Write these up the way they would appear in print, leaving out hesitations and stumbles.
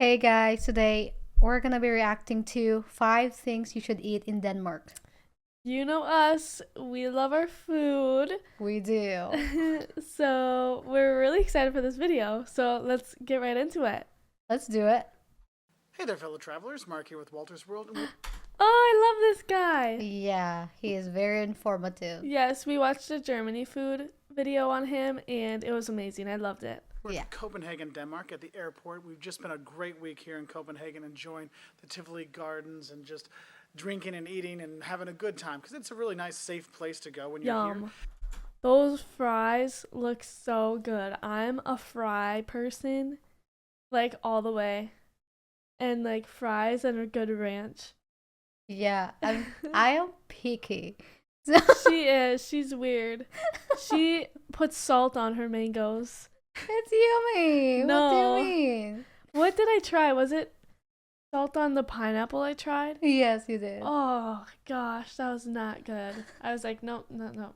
Hey guys, today we're gonna be reacting to 5 things you should eat in Denmark. You know us, we love our food. We do. So we're really excited for this video. So let's get right into it. Let's do it. Hey there, fellow travelers. Mark here with Walter's World. Oh, I love this guy. Yeah, he is very informative. Yes, we watched a Germany food video on him and it was amazing. I loved it. We're Yeah. in Copenhagen, Denmark, at the airport. We've just been a great week here in Copenhagen, enjoying the Tivoli Gardens and just drinking and eating and having a good time because it's a really nice, safe place to go when you're here. Yum. Those fries look so good. I'm a fry person, like all the way. And like fries and a good ranch. Yeah, I am picky. She is. She's weird. She puts salt on her mangoes. It's yummy. No. What do you mean? What did I try? Was it salt on the pineapple I tried? Yes, you did. Oh gosh, that was not good. I was like, no, no, no.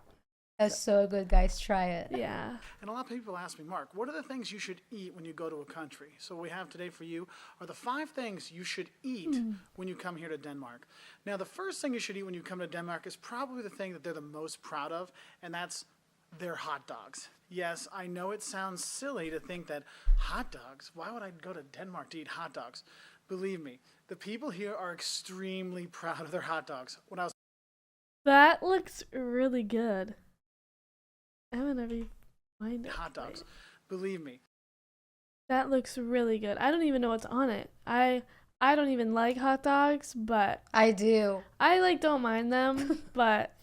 That's so good, guys. Try it. Yeah. And a lot of people ask me, Mark, what are the things you should eat when you go to a country? So what we have today for you are the 5 things you should eat when you come here to Denmark. Now, the first thing you should eat when you come to Denmark is probably the thing that they're the most proud of, and that's their hot dogs. Yes, I know it sounds silly to think that hot dogs, why would I go to Denmark to eat hot dogs? Believe me, the people here are extremely proud of their hot dogs. When I was That looks really good. I haven't ever find it. hot dogs, believe me, That looks really good. I don't even know what's on it. I don't even like hot dogs, but I do. I like don't mind them, but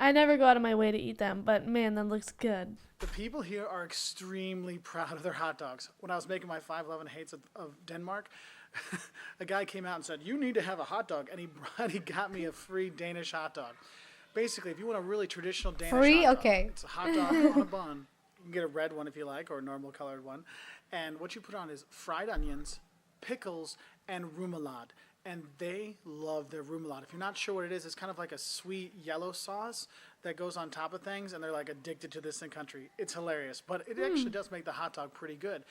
I never go out of my way to eat them. But man, that looks good. the people here are extremely proud of their hot dogs. When I was making my 511 hates of Denmark, a guy came out and said, "You need to have a hot dog," and he got me a free Danish hot dog. Basically, if you want a really traditional Danish Free? hot dog, Okay. it's a hot dog on a bun. You can get a red one if you like, or a normal colored one. And what you put on is fried onions, pickles, and remoulade. And they love their remoulade. If you're not sure what it is, it's kind of like a sweet yellow sauce that goes on top of things, and they're like addicted to this in country. It's hilarious, but it actually does make the hot dog pretty good.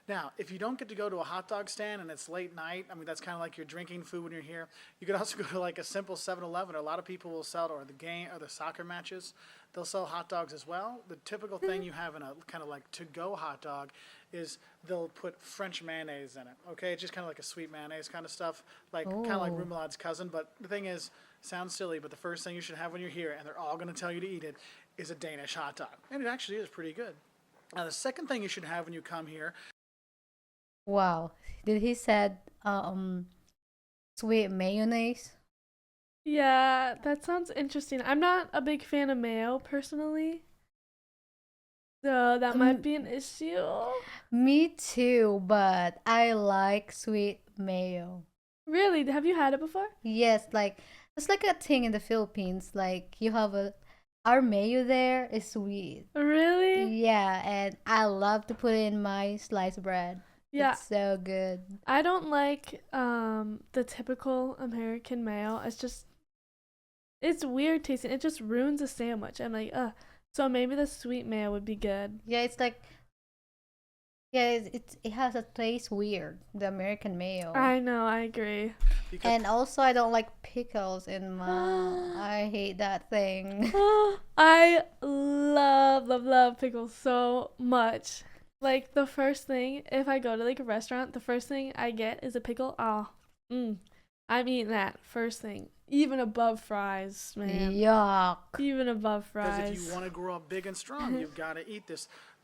Now, if you don't get to go to a hot dog stand and it's late night, I mean, that's kind of like you're drinking food when you're here. You could also go to like a simple 7-Eleven. A lot of people will sell, or the game, or the soccer matches, they'll sell hot dogs as well. The typical thing you have in a kind of like to-go hot dog is they'll put French mayonnaise in it. Okay, it's just kind of like a sweet mayonnaise kind of stuff, like kind of like Oh. remoulade's cousin. But the thing is, sounds silly, but the first thing you should have when you're here, and they're all going to tell you to eat it, is a Danish hot dog, and it actually is pretty good. Now, the second thing you should have when you come here. Wow. Did he said sweet mayonnaise? Yeah, that sounds interesting. I'm not a big fan of mayo personally, so that might be an issue. Me too, but I like sweet mayo. Really? Have you had it before? Yes, like it's like a thing in the Philippines. Like you have our mayo there is sweet. Really? Yeah, and I love to put it in my sliced bread. Yeah. It's so good. I don't like the typical American mayo. It's weird tasting. It just ruins a sandwich. I'm like, ugh. So maybe the sweet mayo would be good. Yeah, it's like yeah, it has a taste weird, the American mayo. I know, I agree. Because And also I don't like pickles in my I hate that thing. I love pickles so much. Like the first thing, if I go to like a restaurant, the first thing I get is a pickle. I'm eating that first thing, even above fries, man. Yuck. Even above Because if fries. you want to grow up big and strong, you've got to eat the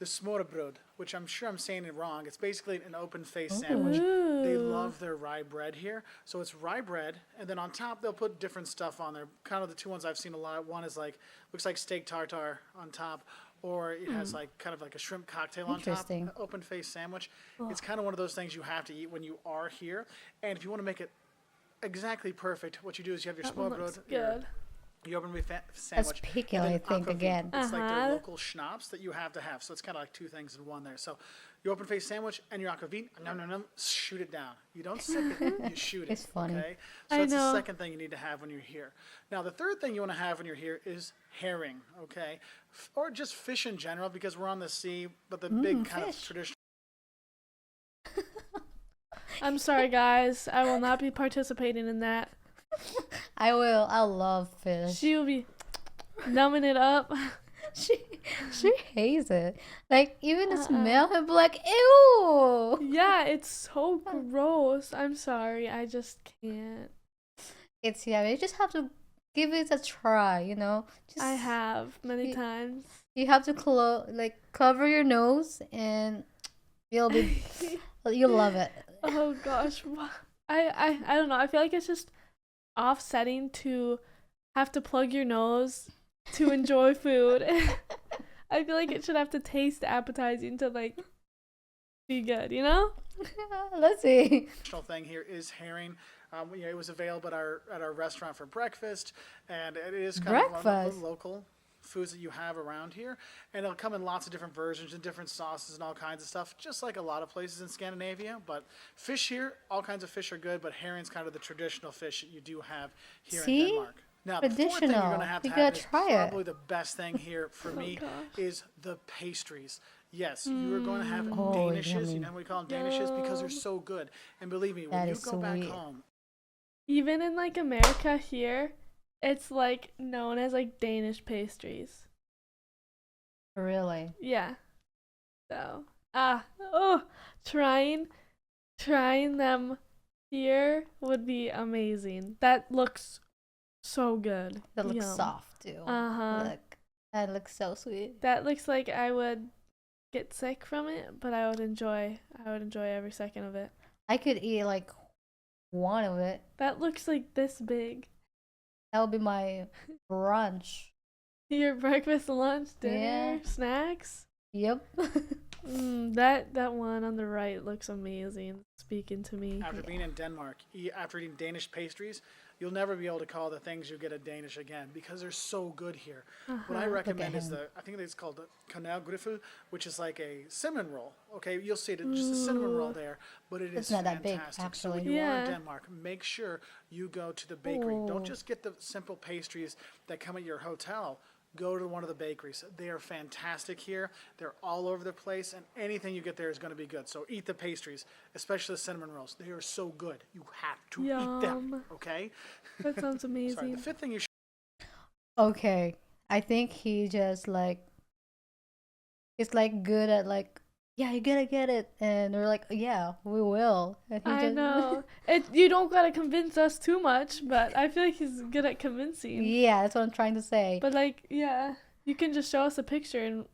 Smørrebrød, which I'm sure I'm saying it wrong. It's basically an open-faced sandwich. They Ooh. love their rye bread here. So it's rye bread, and then on top they'll put different stuff on there. Kind of the two ones I've seen a lot. One is like, looks like steak tartare on top, or it has like kind of like a shrimp cocktail on top. Interesting. An open-faced sandwich. It's kind of one of those things you have to eat when you are here. And if you want to make it exactly perfect, what you do is you have your That one looks Smørrebrød, your good. you open with That's sandwich. pickle, and then I think, aquavit. again. It's like their Uh-huh. local schnapps that you have to have. So it's kind of like 2 things in one there. So your open face sandwich and your aquavit, shoot it down. You don't sip it, you shoot it. It's funny. Okay? So I that's the know. second thing you need to have when you're here. Now the third thing you want to have when you're here is herring, okay? Or just fish in general because we're on the sea, but the big kind of fish. traditional I'm sorry, guys. I will not be participating in that. I will. I love fish. She will be numbing it up. She she hates it. Like even the Uh-uh. smell, he'll be like, ew. Yeah, it's so gross. I'm sorry. I just can't. It's yeah. You just have to give it a try. You know. Just I have many you- times. you have to cover your nose and you'll be you'll love it. Oh gosh. I don't know. I feel like it's just offsetting to have to plug your nose to enjoy food. I feel like it should have to taste appetizing to like be good, you know? Let's see. Traditional thing here is herring. It was available at our restaurant for breakfast, and it is kind of one of Breakfast? the local foods that you have around here. And it'll come in lots of different versions and different sauces and all kinds of stuff, just like a lot of places in Scandinavia. But fish here, all kinds of fish are good, but herring's kind of the traditional fish that you do have here See? in Denmark. Now, the fourth thing you're Traditional. going to have You to gotta have is try it. probably the best thing here for me gosh. is the pastries. Yes, you are going to have Oh, Danishes. yummy. You know what we call them Danishes because they're Yum. so good. And believe me, when That you is go back sweet. home, Even in like America here, it's like known as like Danish pastries. Really. Yeah. So, trying them here would be amazing. That looks so good. That looks Yum. soft too. Uh-huh. Look, that looks so sweet. That looks like I would get sick from it, but I would enjoy every second of it. I could eat like one of it. That looks like this big. That would be my brunch. Your breakfast, lunch, dinner, Yeah. snacks. Yep. That one on the right looks amazing. Speaking to me. after being in Denmark, after eating Danish pastries, you'll never be able to call the things you get at Danish again because they're so good here. What I recommend is him. I think it's called the kanelgriffel, which is like a cinnamon roll. Okay, you'll see it, just a cinnamon roll there, but it It's is not that big, fantastic. So when actually. you are in Yeah. Denmark, make sure you go to the bakery. Oh. Don't just get the simple pastries that come at your hotel. Go to one of the bakeries. They are fantastic here. They're all over the place, and anything you get there is going to be good. So eat the pastries, especially the cinnamon rolls. They are so good. You have to eat them. Yum. Okay. That sounds Sorry. amazing. The fifth thing you should Okay. I think he just it's like good at like, yeah, you gotta get it, and we're like, yeah, we will. And he I just, know. You don't gotta convince us too much, but I feel like he's good at convincing. Yeah, that's what I'm trying to say. But like, yeah, you can just show us a picture and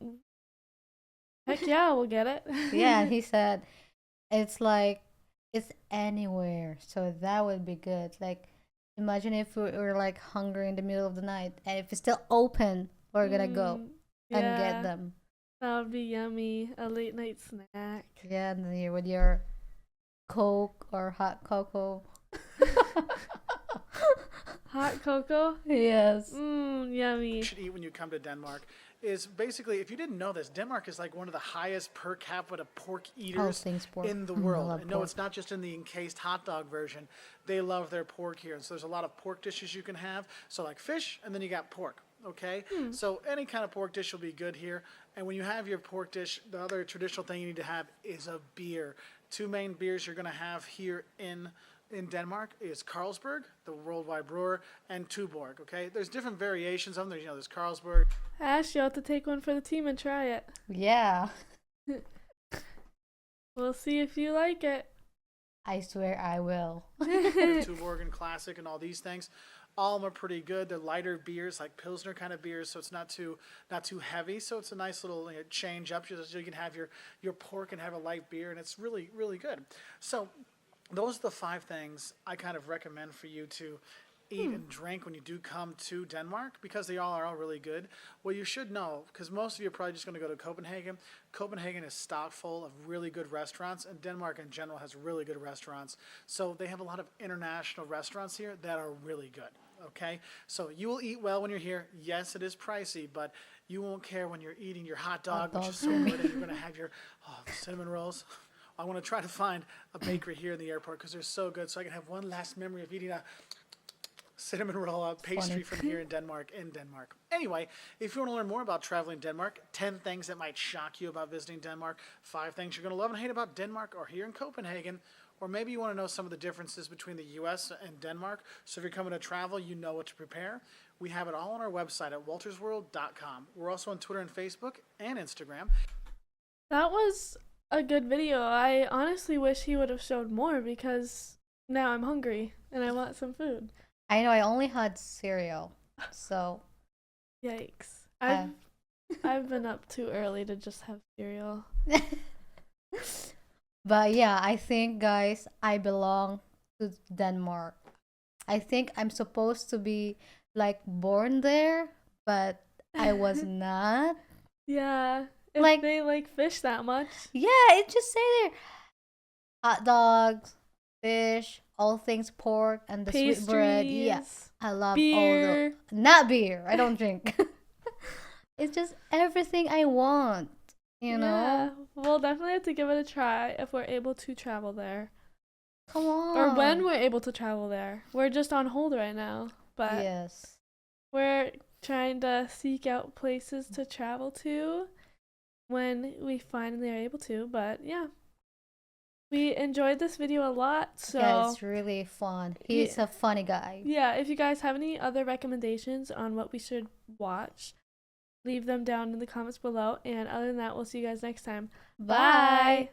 heck yeah, we'll get it. Yeah, and he said it's like it's anywhere, so that would be good. Like, imagine if we were like hungry in the middle of the night, and if it's still open, we're gonna go and yeah, get them. That would be yummy. A late night snack. Yeah, and then you're with your Coke or hot cocoa. Hot cocoa. Yes. Yummy. should eat when you come to Denmark is basically, if you didn't know this, Denmark is like one of the highest per capita pork eaters things pork. in the I world. love And no, pork. it's not just in the encased hot dog version. They love their pork here. And so there's a lot of pork dishes you can have. So like fish, and then you got pork. Okay, so any kind of pork dish will be good here. And when you have your pork dish, the other traditional thing you need to have is a beer. Two main beers you're going to have here in Denmark is Carlsberg, the worldwide brewer, and Tuborg. Okay, there's different variations of them. There's Carlsberg. Ash, you'll have to take one for the team and try it. Yeah. We'll see if you like it. I swear I will. Tuborg and Classic and all these things. All of them are pretty good. They're lighter beers, like Pilsner kind of beers, so it's not too heavy. So it's a nice little change up. So you can have your pork and have a light beer, and it's really, really good. So those are the 5 things I kind of recommend for you to eat and drink when you do come to Denmark, because they all are all really good. Well, you should know, because most of you are probably just going to go to Copenhagen. Copenhagen is stocked full of really good restaurants, and Denmark in general has really good restaurants. So they have a lot of international restaurants here that are really good. Okay, so you will eat well when you're here. Yes, it is pricey, but you won't care when you're eating your hot dog, which is so good, and you're going to have your cinnamon rolls. I want to try to find a bakery here in the airport because they're so good, so I can have one last memory of eating a cinnamon roll pastry from here in Denmark. Anyway, if you want to learn more about traveling Denmark, 10 things that might shock you about visiting Denmark, 5 things you're going to love and hate about Denmark or here in Copenhagen, or maybe you want to know some of the differences between the U.S. and Denmark, so if you're coming to travel, you know what to prepare. We have it all on our website at waltersworld.com. We're also on Twitter and Facebook and Instagram. That was a good video. I honestly wish he would have showed more because now I'm hungry and I want some food. I know I only had cereal, so Yikes. I've been up too early to just have cereal. but yeah, I think guys, I belong to Denmark. I think I'm supposed to be like born there, but I was not. Yeah. If Like- they like fish that much. Yeah, it just say there hot dogs, fish, all things pork, and the sweet bread. Yeah, Pastries, I love all beer. the not beer. I don't drink. It's just everything I want. You know, Yeah. We'll definitely have to give it a try if we're able to travel there. come on. Or when we're able to travel there. We're just on hold right now. But Yes. we're trying to seek out places to travel to when we finally are able to. But yeah, we enjoyed this video a lot. So Yeah, it's really fun. He's Yeah. a funny guy. yeah, if you guys have any other recommendations on what we should watch, leave them down in the comments below. And other than that, we'll see you guys next time. Bye.